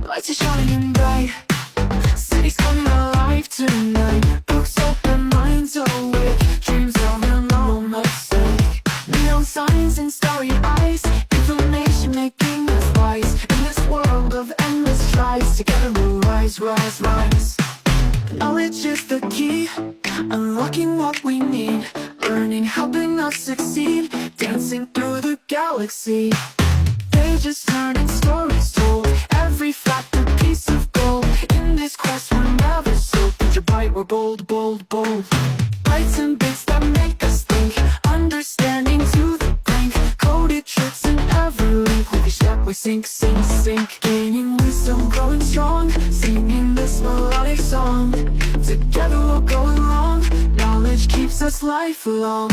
Lights are shining bright, city's coming alive tonight. Books open, minds awake, dreams are real, no mistake. Neon signs and starry eyes, information making us wise. In this world of endless tries, together we'll rise, rise, rise. Knowledge is the key, unlocking what we need. Learning, helping us succeed, dancing through the galaxy. Pages turning, stories told, every fact a piece of gold. In this quest we're never sold, future bright, we're bold, bold, bold. Lights and bits that make us think, understanding to the brink. Coded tricks in every link, with each step we sink, sink, sink. Gaining wisdom, growing strong, singing this melodic song. Together we'll go along, knowledge keeps us lifelong.